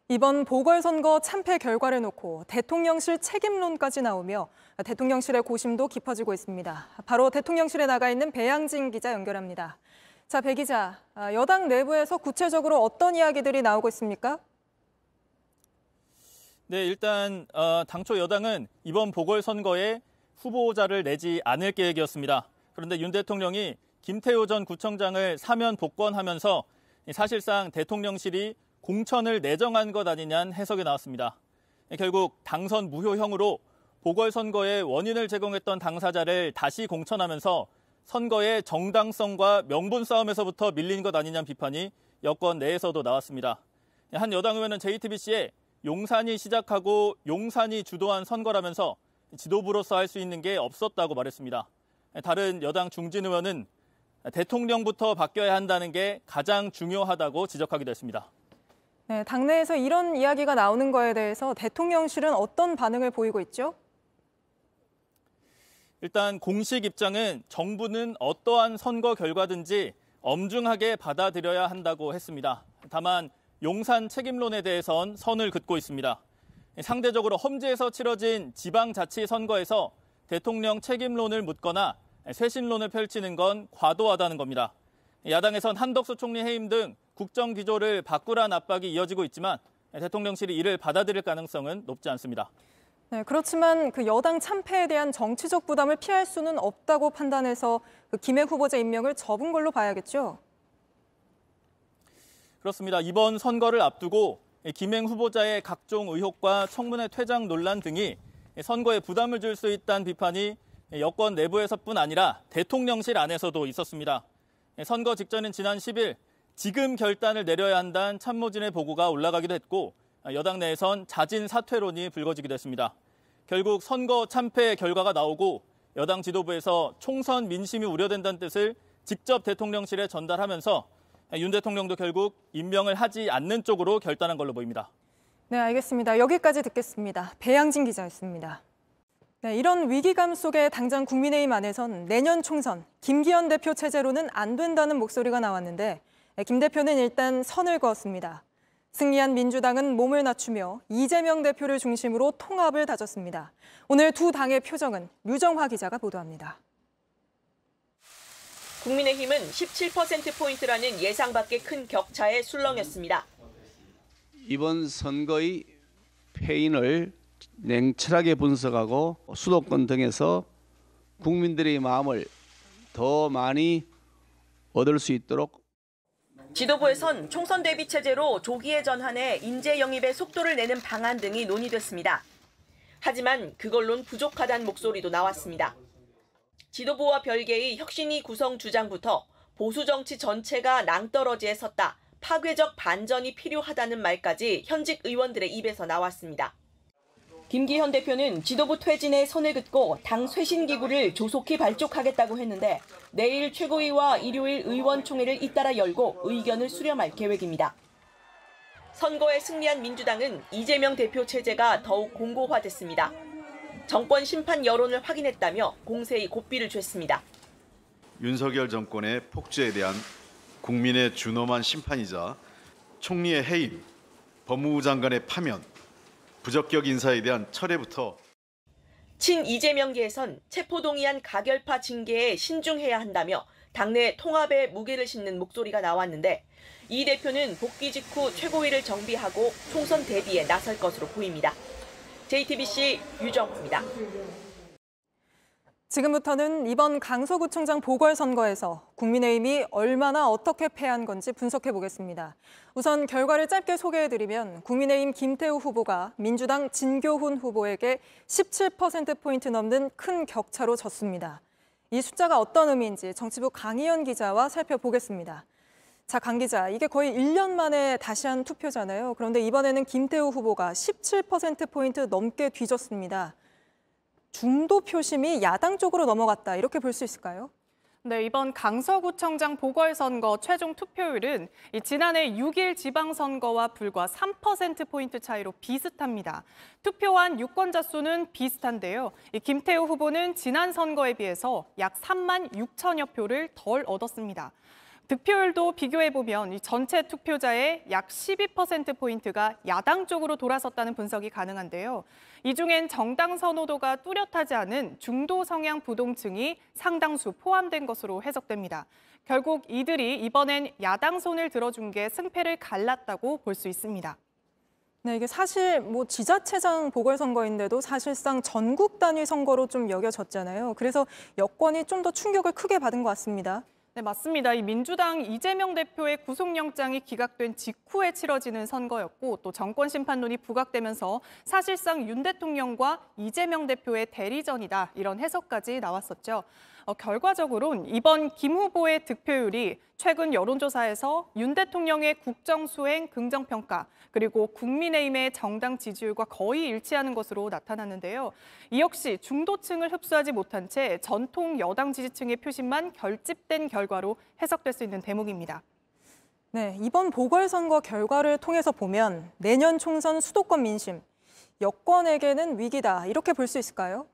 이번 보궐선거 참패 결과를 놓고 대통령실 책임론까지 나오며 대통령실의 고심도 깊어지고 있습니다. 바로 대통령실에 나가 있는 배양진 기자 연결합니다. 자, 배 기자, 여당 내부에서 구체적으로 어떤 이야기들이 나오고 있습니까? 네, 일단 당초 여당은 이번 보궐선거에 후보자를 내지 않을 계획이었습니다. 그런데 윤 대통령이 김태호 전 구청장을 사면 복권하면서 사실상 대통령실이 공천을 내정한 것 아니냐는 해석이 나왔습니다. 결국 당선 무효형으로 보궐선거의 원인을 제공했던 당사자를 다시 공천하면서 선거의 정당성과 명분 싸움에서부터 밀린 것 아니냐는 비판이 여권 내에서도 나왔습니다. 한 여당 의원은 JTBC에 용산이 시작하고 용산이 주도한 선거라면서 지도부로서 할 수 있는 게 없었다고 말했습니다. 다른 여당 중진 의원은 대통령부터 바뀌어야 한다는 게 가장 중요하다고 지적하기도 했습니다. 네, 당내에서 이런 이야기가 나오는 거에 대해서 대통령실은 어떤 반응을 보이고 있죠? 일단 공식 입장은 정부는 어떠한 선거 결과든지 엄중하게 받아들여야 한다고 했습니다. 다만 용산 책임론에 대해선 선을 긋고 있습니다. 상대적으로 험지에서 치러진 지방자치선거에서 대통령 책임론을 묻거나 쇄신론을 펼치는 건 과도하다는 겁니다. 야당에선 한덕수 총리 해임 등 국정 기조를 바꾸라는 압박이 이어지고 있지만 대통령실이 이를 받아들일 가능성은 높지 않습니다. 네, 그렇지만 그 여당 참패에 대한 정치적 부담을 피할 수는 없다고 판단해서 그 김해 후보자 임명을 접은 걸로 봐야겠죠? 그렇습니다. 이번 선거를 앞두고 김행 후보자의 각종 의혹과 청문회 퇴장 논란 등이 선거에 부담을 줄 수 있다는 비판이 여권 내부에서뿐 아니라 대통령실 안에서도 있었습니다. 선거 직전인 지난 10일 지금 결단을 내려야 한다는 참모진의 보고가 올라가기도 했고 여당 내에선 자진 사퇴론이 불거지기도 했습니다. 결국 선거 참패 결과가 나오고 여당 지도부에서 총선 민심이 우려된다는 뜻을 직접 대통령실에 전달하면서 윤 대통령도 결국 임명을 하지 않는 쪽으로 결단한 걸로 보입니다. 네, 알겠습니다. 여기까지 듣겠습니다. 배양진 기자였습니다. 네, 이런 위기감 속에 당장 국민의힘 안에선 내년 총선 김기현 대표 체제로는 안 된다는 목소리가 나왔는데 김 대표는 일단 선을 그었습니다. 승리한 민주당은 몸을 낮추며 이재명 대표를 중심으로 통합을 다졌습니다. 오늘 두 당의 표정은 류정화 기자가 보도합니다. 국민의힘은 17%포인트라는 예상 밖의 큰 격차에 술렁였습니다. 이번 선거의 패인을 냉철하게 분석하고 수도권 등에서 국민들의 마음을 더 많이 얻을 수 있도록 지도부에선 총선 대비 체제로 조기에 전환해 인재 영입에 속도를 내는 방안 등이 논의됐습니다. 하지만 그걸론 부족하다는 목소리도 나왔습니다. 지도부와 별개의 혁신위 구성 주장부터 보수 정치 전체가 낭떠러지에 섰다, 파괴적 반전이 필요하다는 말까지 현직 의원들의 입에서 나왔습니다. 김기현 대표는 지도부 퇴진에 선을 긋고 당 쇄신 기구를 조속히 발족하겠다고 했는데 내일 최고위와 일요일 의원총회를 잇따라 열고 의견을 수렴할 계획입니다. 선거에 승리한 민주당은 이재명 대표 체제가 더욱 공고화됐습니다. 정권 심판 여론을 확인했다며 공세의 고삐를 줬습니다. 윤석열 정권의 폭주에 대한 국민의 준엄한 심판이자 총리의 해임, 법무부 장관의 파면, 부적격 인사에 대한 철회부터 친 이재명계에선 체포동의안 가결파 징계에 신중해야 한다며 당내 통합에 무게를 싣는 목소리가 나왔는데 이 대표는 복귀 직후 최고위를 정비하고 총선 대비에 나설 것으로 보입니다. JTBC 유정호입니다. 지금부터는 이번 강서구청장 보궐선거에서 국민의힘이 얼마나 어떻게 패한 건지 분석해 보겠습니다. 우선 결과를 짧게 소개해드리면 국민의힘 김태우 후보가 민주당 진교훈 후보에게 17%포인트 넘는 큰 격차로 졌습니다. 이 숫자가 어떤 의미인지 정치부 강희연 기자와 살펴보겠습니다. 자, 강 기자, 이게 거의 1년 만에 다시 한 투표잖아요. 그런데 이번에는 김태우 후보가 17%포인트 넘게 뒤졌습니다. 중도 표심이 야당 쪽으로 넘어갔다, 이렇게 볼 수 있을까요? 네, 이번 강서구청장 보궐선거 최종 투표율은 지난해 6일 지방선거와 불과 3%포인트 차이로 비슷합니다. 투표한 유권자 수는 비슷한데요. 김태우 후보는 지난 선거에 비해서 약 3만 6천여 표를 덜 얻었습니다. 득표율도 비교해보면 이 전체 투표자의 약 12%포인트가 야당 쪽으로 돌아섰다는 분석이 가능한데요. 이 중엔 정당 선호도가 뚜렷하지 않은 중도 성향 부동층이 상당수 포함된 것으로 해석됩니다. 결국 이들이 이번엔 야당 손을 들어준 게 승패를 갈랐다고 볼 수 있습니다. 네, 이게 사실 지자체장 보궐선거인데도 사실상 전국 단위 선거로 좀 여겨졌잖아요. 그래서 여권이 좀 더 충격을 크게 받은 것 같습니다. 네, 맞습니다. 이 민주당 이재명 대표의 구속영장이 기각된 직후에 치러지는 선거였고 또 정권 심판론이 부각되면서 사실상 윤 대통령과 이재명 대표의 대리전이다 이런 해석까지 나왔었죠. 결과적으로는 이번 김 후보의 득표율이 최근 여론조사에서 윤 대통령의 국정수행 긍정평가 그리고 국민의힘의 정당 지지율과 거의 일치하는 것으로 나타났는데요. 이 역시 중도층을 흡수하지 못한 채 전통 여당 지지층의 표심만 결집된 결과로 해석될 수 있는 대목입니다. 네, 이번 보궐선거 결과를 통해서 보면 내년 총선 수도권 민심, 여권에게는 위기다 이렇게 볼 수 있을까요?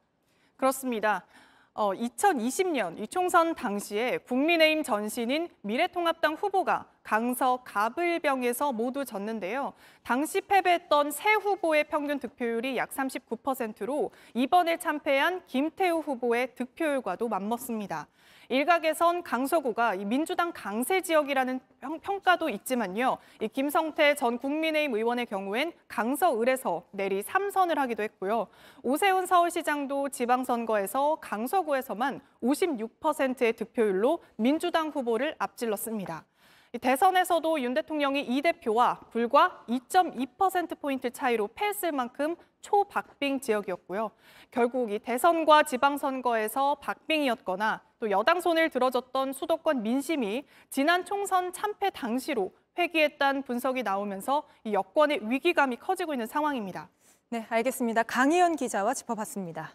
그렇습니다. 2020년 이 총선 당시에 국민의힘 전신인 미래통합당 후보가 강서 가불병에서 모두 졌는데요. 당시 패배했던 새 후보의 평균 득표율이 약 39%로 이번에 참패한 김태우 후보의 득표율과도 맞먹습니다. 일각에선 강서구가 민주당 강세 지역이라는 평가도 있지만요. 이 김성태 전 국민의힘 의원의 경우엔 강서을에서 내리 3선을 하기도 했고요. 오세훈 서울시장도 지방선거에서 강서구에서만 56%의 득표율로 민주당 후보를 앞질렀습니다. 대선에서도 윤 대통령이 이 대표와 불과 2.2%포인트 차이로 패했을 만큼 초박빙 지역이었고요. 결국 이 대선과 지방선거에서 박빙이었거나 또 여당 손을 들어줬던 수도권 민심이 지난 총선 참패 당시로 회귀했다는 분석이 나오면서 이 여권의 위기감이 커지고 있는 상황입니다. 네, 알겠습니다. 강희연 기자와 짚어봤습니다.